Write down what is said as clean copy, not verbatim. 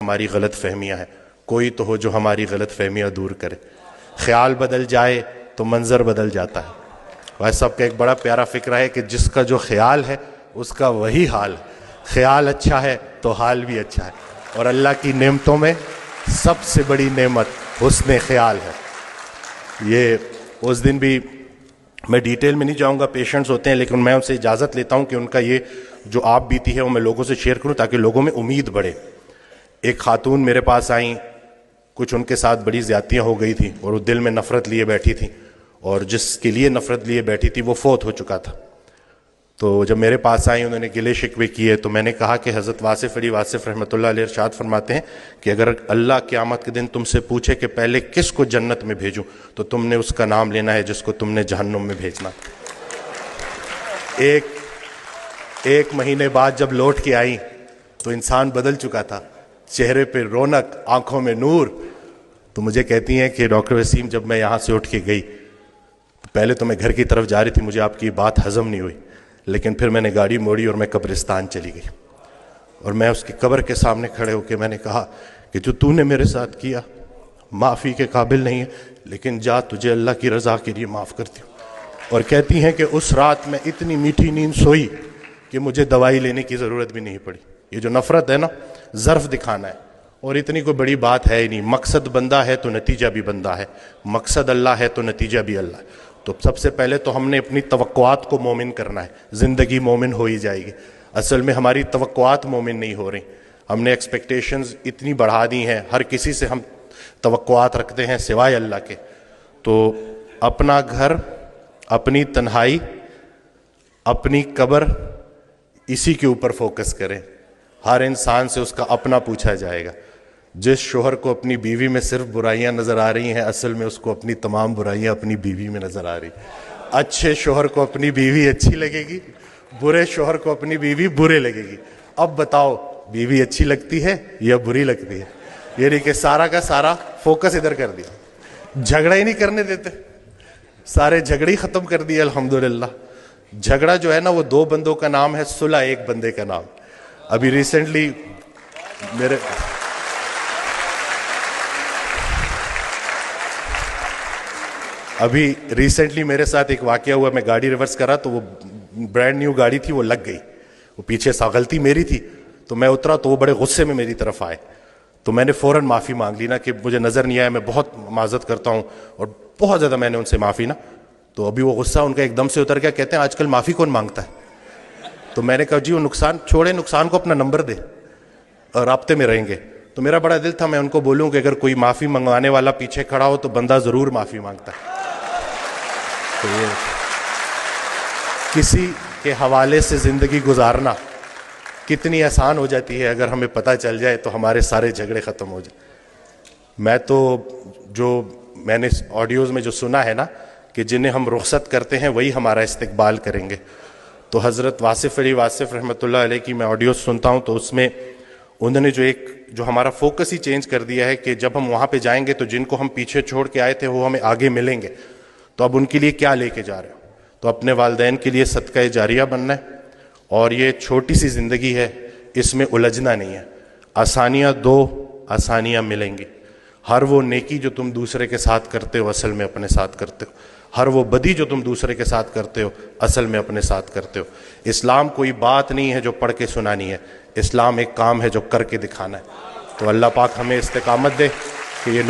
ہماری غلط فہمیاں ہیں، کوئی تو ہو جو ہماری غلط فہمیاں دور کرے۔ خیال بدل جائے تو منظر بدل جاتا ہے۔ بھائی صاحب کا ایک بڑا پیارا فکرہ ہے کہ جس کا جو خیال ہے اس کا وہی حال ہے۔ خیال اچھا ہے تو حال بھی اچھا ہے، اور اللہ کی نعمتوں میں سب سے بڑی نعمت حسن خیال ہے۔ یہ اس دن بھی میں ڈیٹیل میں نہیں جاؤں گا، پیشنٹس ہوتے ہیں، لیکن میں ان سے اجازت لیتا ہوں کہ ان کا یہ جو آپ بیتی ہے وہ میں لوگوں سے شیئر کروں تاکہ لوگوں میں امید بڑھے۔ ایک خاتون میرے پاس آئیں، کچھ ان کے ساتھ بڑی زیادتیاں ہو گئی تھیں اور وہ دل میں نفرت لیے بیٹھی تھیں، اور جس کے لیے نفرت لیے بیٹھی تھی وہ فوت ہو چکا تھا۔ تو جب میرے پاس آئیں انہوں نے گلے شکوے کیے، تو میں نے کہا کہ حضرت واصف علی واصف رحمۃ اللہ علیہ ارشاد فرماتے ہیں کہ اگر اللہ قیامت کے دن تم سے پوچھے کہ پہلے کس کو جنت میں بھیجوں تو تم نے اس کا نام لینا ہے جس کو تم نے جہنم میں بھیجنا۔ ایک مہینے بعد جب لوٹ کے آئیں تو انسان بدل چکا تھا، چہرے پہ رونق، آنکھوں میں نور۔ تو مجھے کہتی ہیں کہ ڈاکٹر وسیم جب میں یہاں سے اٹھ کے گئی پہلے تو میں گھر کی طرف جا رہی تھی، مجھے آپ کی بات ہضم نہیں ہوئی، لیکن پھر میں نے گاڑی موڑی اور میں قبرستان چلی گئی، اور میں اس کی قبر کے سامنے کھڑے ہو کے میں نے کہا کہ جو تو نے میرے ساتھ کیا معافی کے قابل نہیں ہے، لیکن جا تجھے اللہ کی رضا کے لیے معاف کرتی ہوں۔ اور کہتی ہیں کہ اس رات میں اتنی میٹھی نیند سوئی کہ مجھے دوائی لینے کی ضرورت بھی نہیں پڑی۔ یہ جو نفرت ہے نا، ظرف دکھانا ہے، اور اتنی کوئی بڑی بات ہے ہی نہیں۔ مقصد بندہ ہے تو نتیجہ بھی بندہ ہے، مقصد اللہ ہے تو نتیجہ بھی اللہ ہے۔ تو سب سے پہلے تو ہم نے اپنی توقعات کو مومن کرنا ہے، زندگی مومن ہو ہی جائے گی۔ اصل میں ہماری توقعات مومن نہیں ہو رہی، ہم نے ایکسپیکٹیشنز اتنی بڑھا دی ہیں، ہر کسی سے ہم توقعات رکھتے ہیں سوائے اللہ کے۔ تو اپنا گھر، اپنی تنہائی، اپنی قبر، اسی کے اوپر فوکس کریں۔ ہر انسان سے اس کا اپنا پوچھا جائے گا۔ جس شوہر کو اپنی بیوی میں صرف برائیاں نظر آ رہی ہیں، اصل میں اس کو اپنی تمام برائیاں اپنی بیوی میں نظر آ رہی ہیں۔ اچھے شوہر کو اپنی بیوی اچھی لگے گی، برے شوہر کو اپنی بیوی برے لگے گی۔ اب بتاؤ بیوی اچھی لگتی ہے یا بری لگتی ہے؟ یہ نہیں کہ سارا کا سارا فوکس ادھر کر دیا، جھگڑا ہی نہیں کرنے دیتے، سارے جھگڑے ہی ختم کر دیے الحمدللہ۔ جھگڑا جو ہے نا وہ دو بندوں کا نام ہے، صلح ایک بندے کا نام۔ ابھی ریسنٹلی میرے ساتھ ایک واقعہ ہوا، میں گاڑی ریورس کرا تو وہ برانڈ نیو گاڑی تھی، وہ لگ گئی، وہ پیچھے سا غلطی میری تھی، تو میں اترا تو وہ بڑے غصے میں میری طرف آئے، تو میں نے فوراً معافی مانگ لی نا کہ مجھے نظر نہیں آیا، میں بہت معذرت کرتا ہوں، اور بہت زیادہ میں نے ان سے معافی نا۔ تو ابھی وہ غصہ ان کا ایک دم سے اتر گیا، کہتے ہیں آج کل معافی کون مانگتا ہے؟ تو میں نے کہا جی وہ نقصان چھوڑے، نقصان کو اپنا نمبر دے اور رابطے میں رہیں گے۔ تو میرا بڑا دل تھا میں ان کو بولوں کہ اگر کوئی معافی منگوانے والا پیچھے کھڑا ہو تو بندہ ضرور معافی مانگتا ہے۔ تو یہ کسی کے حوالے سے زندگی گزارنا کتنی آسان ہو جاتی ہے، اگر ہمیں پتہ چل جائے تو ہمارے سارے جھگڑے ختم ہو جائیں۔ میں تو جو میں نے آڈیوز میں جو سنا ہے نا کہ جنہیں ہم رخصت کرتے ہیں وہی ہمارا استقبال کریں گے، تو حضرت واصف علی واصف رحمۃ اللہ علیہ کی میں آڈیوز سنتا ہوں تو اس میں انہوں نے جو ہمارا فوکس ہی چینج کر دیا ہے کہ جب ہم وہاں پہ جائیں گے تو جن کو ہم پیچھے چھوڑ کے آئے تھے وہ ہمیں آگے ملیں گے، تو اب ان کے لیے کیا لے کے جا رہے ہو؟ تو اپنے والدین کے لیے صدقہ جاریہ بننا ہے، اور یہ چھوٹی سی زندگی ہے، اس میں الجھنا نہیں ہے۔ آسانیاں دو، آسانیاں ملیں گی۔ ہر وہ نیکی جو تم دوسرے کے ساتھ کرتے ہو اصل میں اپنے ساتھ کرتے ہو، ہر وہ بدی جو تم دوسرے کے ساتھ کرتے ہو اصل میں اپنے ساتھ کرتے ہو۔ اسلام کوئی بات نہیں ہے جو پڑھ کے سنانی ہے، اسلام ایک کام ہے جو کر کے دکھانا ہے۔ تو اللہ پاک ہمیں استقامت دے کہ یہ